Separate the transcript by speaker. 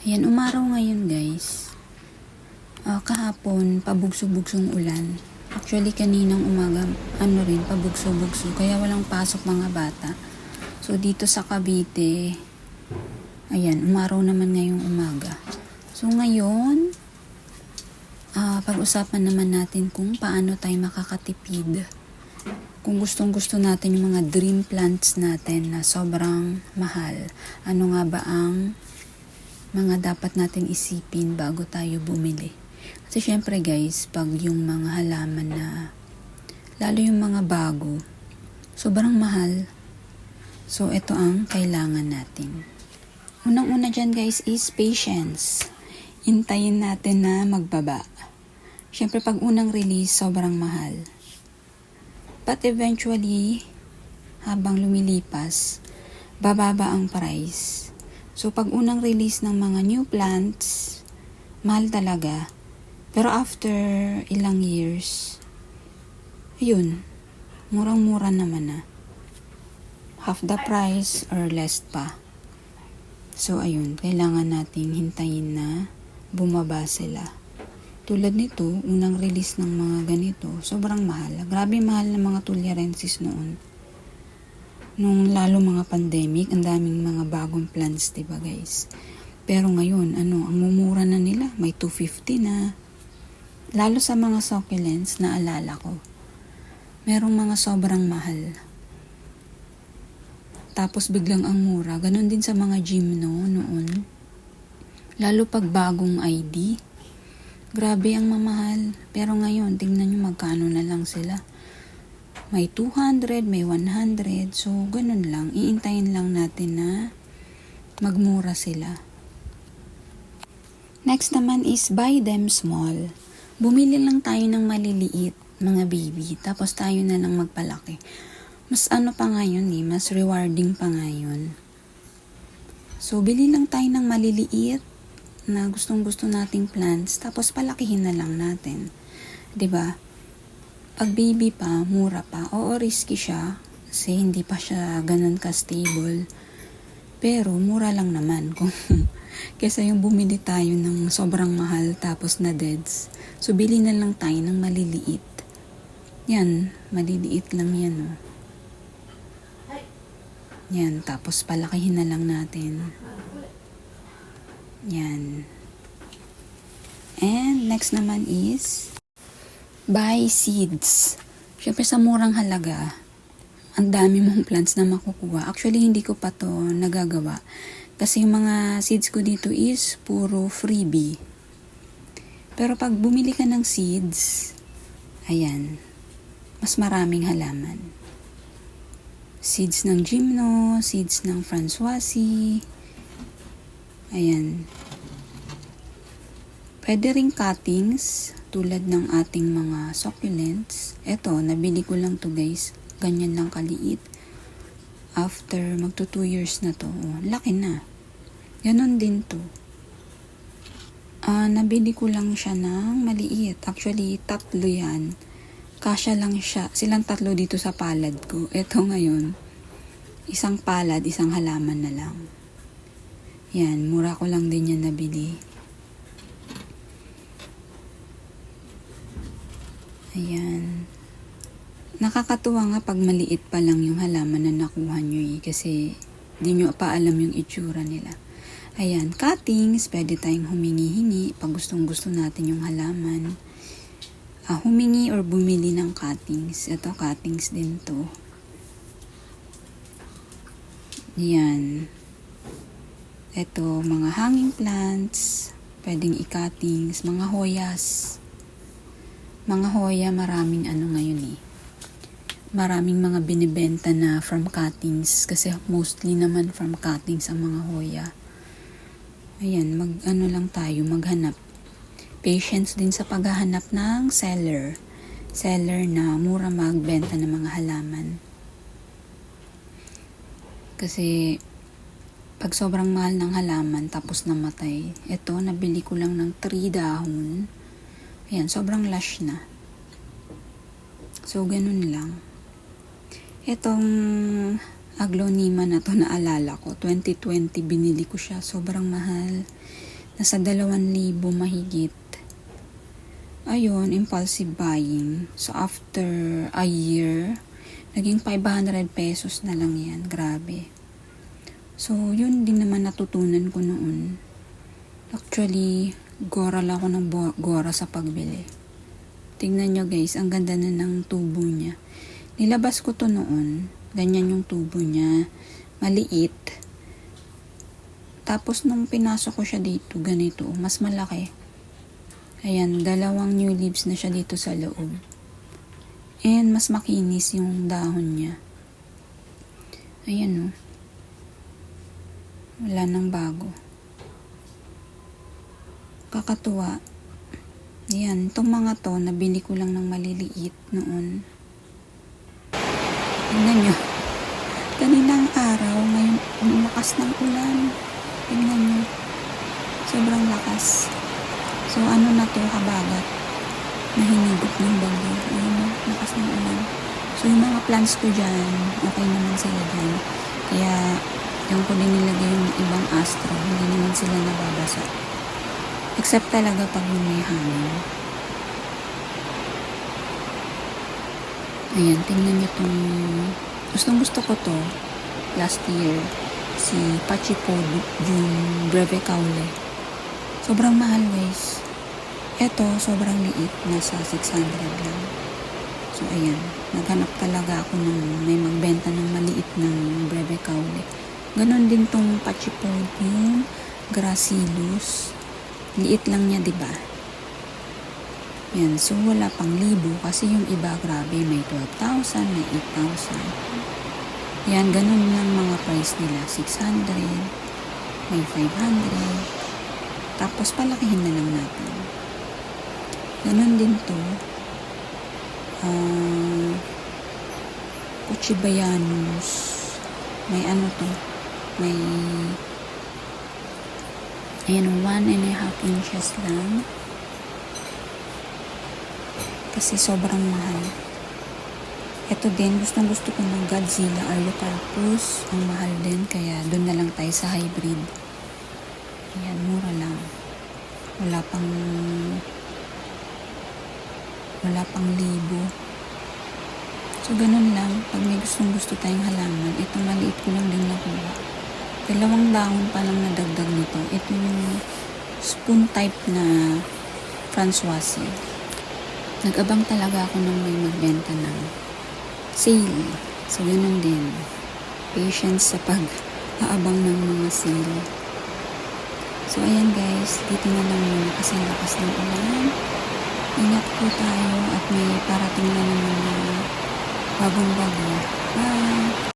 Speaker 1: Ayan, umaraw ngayon guys. Kahapon, pabugso-bugsong ulan. Actually, kaninang umaga, pabugso-bugso. Kaya walang pasok mga bata. So, dito sa Cavite, ayan, umaraw naman ngayong umaga. So, ngayon, pag-usapan naman natin kung paano tayo makakatipid. Kung gustong-gusto natin yung mga dream plants natin na sobrang mahal, ano nga ba ang mga dapat natin isipin bago tayo bumili? Kasi syempre guys, pag yung mga halaman na, lalo yung mga bago, sobrang mahal. So, ito ang kailangan natin. Unang-una dyan guys is patience. Hintayin natin na magbaba. Syempre pag unang release, sobrang mahal. But eventually, habang lumilipas, bababa ang price. So, pag unang release ng mga new plants, mahal talaga. Pero after ilang years, ayun, murang-mura naman na. Half the price or less pa. So, ayun, kailangan nating hintayin na bumaba sila. Tulad nito, unang release ng mga ganito, sobrang mahal. Grabe mahal ng mga Tularensis noon. Nung lalo mga pandemic, ang daming mga bagong plants, diba guys? Pero ngayon, ang mumura na nila, may 250 na. Lalo sa mga succulents na alala ko, merong mga sobrang mahal. Tapos biglang ang mura. Ganon din sa mga gymno noon. Lalo pag bagong ID, grabe ang mamahal. Pero ngayon, tingnan nyo magkano na lang sila. May 200, may 100. So, ganun lang. Iintayin lang natin na magmura sila. Next naman is buy them small. Bumili lang tayo ng maliliit, mga baby. Tapos tayo na lang magpalaki. Mas pa ngayon mas rewarding pa ngayon. So, bili lang tayo ng maliliit na gustong-gusto nating plants. Tapos palakihin na lang natin. 'Di ba? Pag baby pa, mura pa. Oo, risky siya. Kasi hindi pa siya ganun ka-stable. Pero, mura lang naman. Kung kesa yung bumili tayo ng sobrang mahal tapos na deads. So, bili na lang tayo ng maliliit. Yan, maliliit lang yan. Yan, tapos palakihin na lang natin. Yan. And, next naman is buy seeds. Siyempre sa murang halaga, ang dami mong plants na makukuha. Actually, hindi ko pa to nagagawa. Kasi yung mga seeds ko dito is puro freebie. Pero pag bumili ka ng seeds, ayan, mas maraming halaman. Seeds ng gymno, seeds ng Françoisie, ayan. Pwede ring cuttings, tulad ng ating mga succulents. Eto, nabili ko lang to guys. Ganyan lang kaliit. After magto 2 years na to, laki na. Ganon din to. Nabili ko lang siya ng maliit. Actually, 3 yan. Kasya lang siya. Silang 3 dito sa palad ko. Eto ngayon, isang palad, isang halaman na lang. Yan, mura ko lang din yan nabili. Ayan. Nakakatuwa nga pag maliit pa lang yung halaman na nakuha nyo kasi di nyo pa alam yung itsura nila. Ayan, cuttings, pwede tayong humingi-hingi pag gustong-gusto natin yung halaman. Humingi or bumili ng cuttings. Ito, cuttings din to. Ayan. Ito, mga hanging plants, pwedeng i-cuttings, mga hoyas. Mga hoya, maraming ngayon Maraming mga binibenta na from cuttings kasi mostly naman from cuttings ang mga hoya. Ayan, lang tayo, maghanap. Patience din sa paghahanap ng seller. Seller na mura magbenta ng mga halaman. Kasi pag sobrang mahal ng halaman tapos namatay, ito nabili ko lang ng 3 dahon. Ayan, sobrang lush na. So, ganun lang. Itong aglonema na to naalala ko. 2020 binili ko siya. Sobrang mahal. Nasa 2,000 mahigit. Ayun, impulsive buying. So, after a year, naging 500 pesos na lang yan. Grabe. So, yun din naman natutunan ko noon. Actually, gora lang ako ng gora sa pagbili. Tingnan nyo guys, ang ganda na ng tubo niya. Nilabas ko to noon. Ganyan yung tubo niya. Maliit. Tapos nung pinasok ko siya dito, ganito, mas malaki. Ayan, 2 new leaves na siya dito sa loob. And mas makinis yung dahon niya. Ayan o. Wala nang bago. Kakatuwa. Ayan, itong mga to, nabili ko lang ng maliliit noon. Tingnan nyo. Kaninang araw, ngayon, ang lakas ng ulan. Tingnan nyo. Sobrang lakas. So, ano na to, habagat. Nahinigot ng bagyo. Ayun, lakas ng ulan. So, yung mga plants ko dyan, okay naman sila dyan. Kaya, yung ko din nilagay yung ibang astro, hindi naman sila nababasa. Except talaga pag may hangin. Ayan, tingnan nyo itong... Gustong-gusto ko to last year. Si Pachipod, yung Breve Kaule. Sobrang mahal guys. Eto, sobrang liit. Nasa 600 lang. So, ayan. Naghanap talaga ako ng may magbenta ng maliit ng Breve Kaule. Ganon din tong Pachipod, yung Gracilus. Liit lang niya, diba? Yan. So, wala pang libo kasi yung iba, grabe, may 12,000, may 8,000. Yan, ganun lang mga price nila. 600, may 500. Tapos, palakihin na lang natin. Ganun din to. Cuchibayanus. May ano to. May ayan, 1.5 inches lang. Kasi sobrang mahal. Ito din, gustong-gusto ko ng Godzilla Arlocarpus. Ang mahal din, kaya doon na lang tayo sa hybrid. Ayan, mura lang. Wala pang libo. So, ganun lang. Pag may gustong-gusto tayong halaman, ito maliit ko lang din nakuha. 2 dahon pa lang nadagdag nito. Ito yung spoon type na Françoise. Nag-abang talaga ako ng may magbenta ng sale. So, ganun din. Patience sa pag-aabang ng mga sale. So, ayan guys. Dito na lang muna kasi lakas ng ulan. Ingat po tayo at may parating na naman na bagong bagyo. Bye!